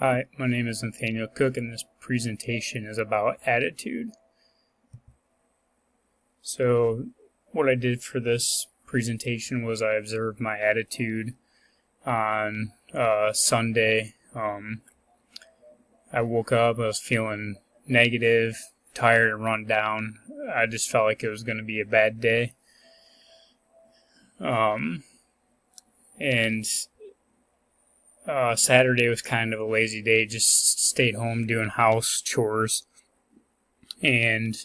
Hi, my name is Nathaniel Cook, and this presentation is about attitude. So, what I did for this presentation was I observed my attitude on Sunday. I woke up, I was feeling negative, tired, and run down. I just felt like it was going to be a bad day. And Saturday was kind of a lazy day, just stayed home doing house chores, and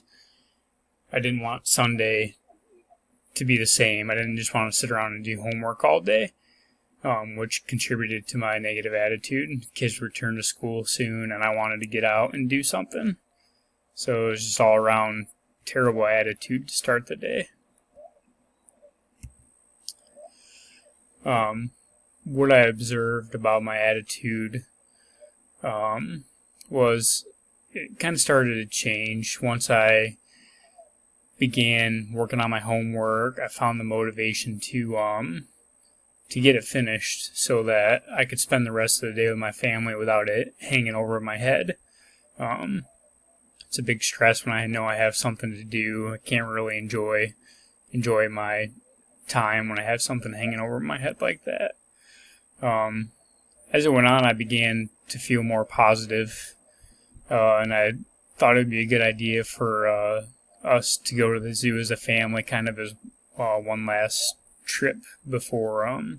I didn't want Sunday to be the same. I didn't just want to sit around and do homework all day, which contributed to my negative attitude. Kids returned to school soon, and I wanted to get out and do something. So it was just all around terrible attitude to start the day. What I observed about my attitude was it kind of started to change once I began working on my homework. I found the motivation to get it finished so that I could spend the rest of the day with my family without it hanging over my head. It's a big stress when I know I have something to do. I can't really enjoy my time when I have something hanging over my head like that. As it went on, I began to feel more positive, and I thought it would be a good idea for us to go to the zoo as a family, kind of as one last trip before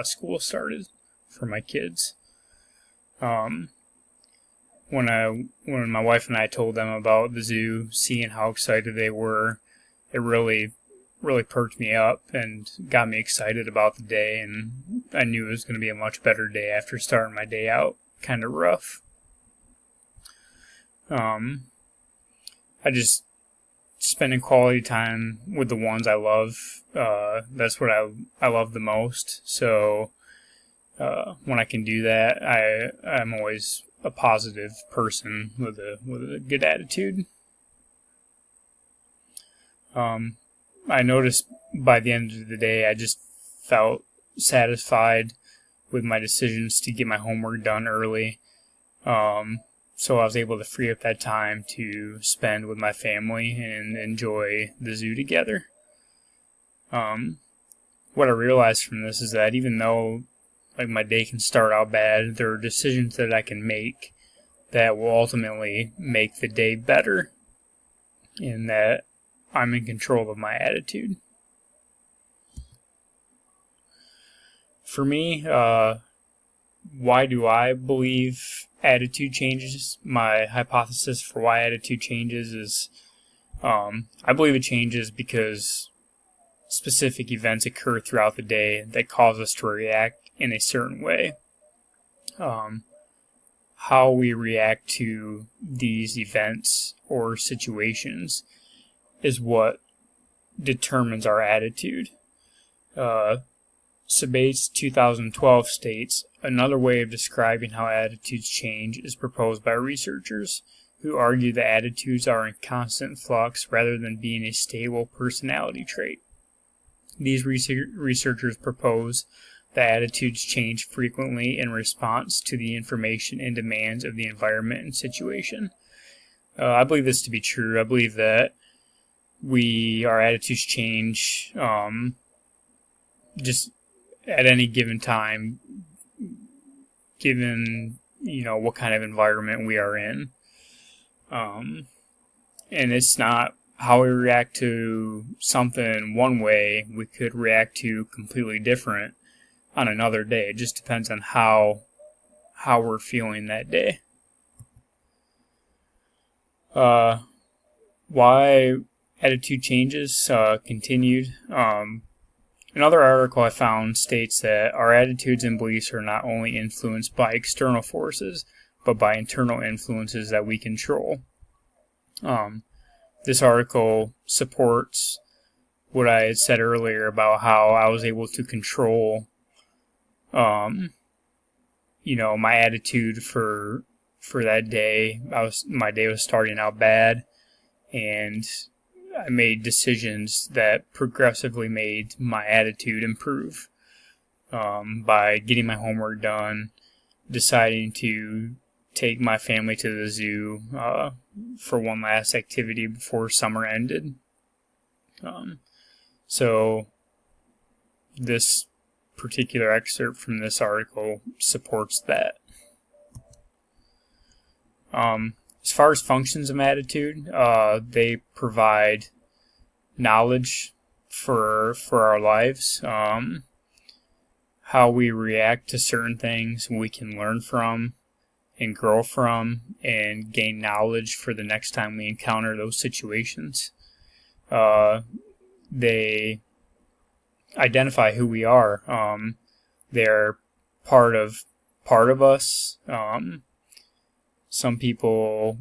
school started for my kids. When my wife and I told them about the zoo, seeing how excited they were, it really perked me up and got me excited about the day, and I knew it was going to be a much better day after starting my day out kind of rough. I just spending quality time with the ones I love. That's what I love the most. So when I can do that, I'm always a positive person with a good attitude. I noticed by the end of the day, I just felt satisfied with my decisions to get my homework done early. So I was able to free up that time to spend with my family and enjoy the zoo together. What I realized from this is that even though my day can start out bad, there are decisions that I can make that will ultimately make the day better, and that I'm in control of my attitude. For me, why do I believe attitude changes? My hypothesis for why attitude changes is I believe it changes because specific events occur throughout the day that cause us to react in a certain way. How we react to these events or situations is what determines our attitude. Sabates 2012 states, another way of describing how attitudes change is proposed by researchers who argue that attitudes are in constant flux rather than being a stable personality trait. These researchers propose that attitudes change frequently in response to the information and demands of the environment and situation. I believe this to be true. I believe that our attitudes change just at any given time, given what kind of environment we are in. And it's not how we react to something one way, we could react to completely different on another day. It just depends on how we're feeling that day. Why attitude changes continued. Another article I found states that our attitudes and beliefs are not only influenced by external forces, but by internal influences that we control. This article supports what I had said earlier about how I was able to control, my attitude for that day. My day was starting out bad, and I made decisions that progressively made my attitude improve by getting my homework done, deciding to take my family to the zoo for one last activity before summer ended. So this particular excerpt from this article supports that. As far as functions of attitude, they provide knowledge for our lives. How we react to certain things we can learn from and grow from and gain knowledge for the next time we encounter those situations. They identify who we are. They're part of us. Some people,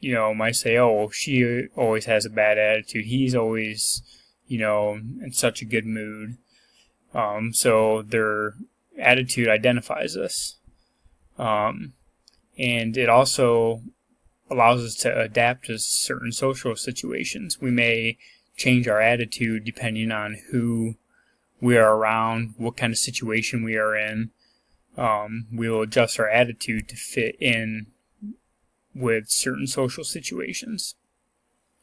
might say, oh, she always has a bad attitude. He's always, in such a good mood. So their attitude identifies us. And it also allows us to adapt to certain social situations. We may change our attitude depending on who we are around, what kind of situation we are in. We will adjust our attitude to fit in with certain social situations.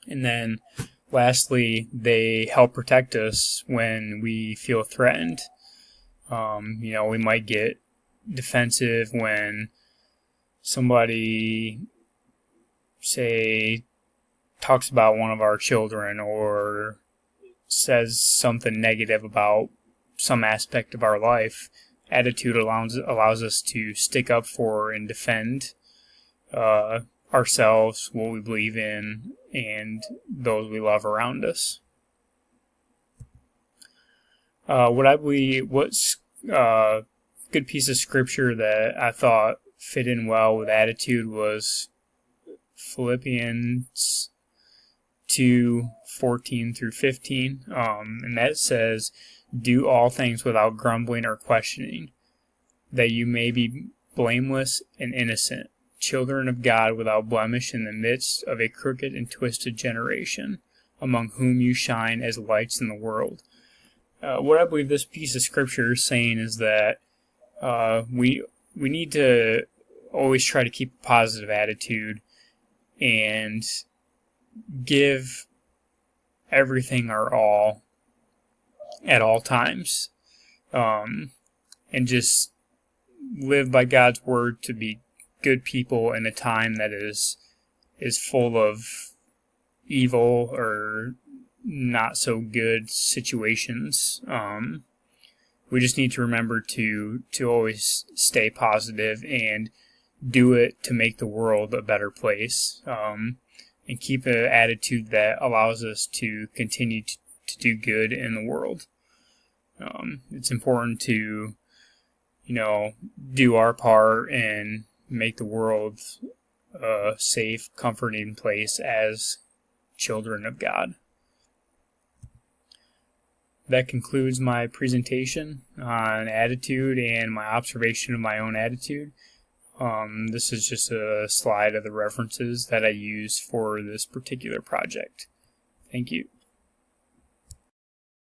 And then lastly, they help protect us when we feel threatened. We might get defensive when somebody, say, talks about one of our children or says something negative about some aspect of our life. Attitude allows us to stick up for and defend ourselves, what we believe in, and those we love around us. What's a good piece of scripture that I thought fit in well with attitude was Philippians 2:14 through 15, and that says, "Do all things without grumbling or questioning, that you may be blameless and innocent, children of God without blemish in the midst of a crooked and twisted generation, among whom you shine as lights in the world." What I believe this piece of scripture is saying is that we need to always try to keep a positive attitude and give everything our all at all times, and just live by God's word to be good people in a time that is full of evil or not so good situations. We just need to remember to always stay positive and do it to make the world a better place, and keep an attitude that allows us to continue to do good in the world. It's important to, do our part and make the world a safe, comforting place as children of God. That concludes my presentation on attitude and my observation of my own attitude. This is just a slide of the references that I use for this particular project. Thank you.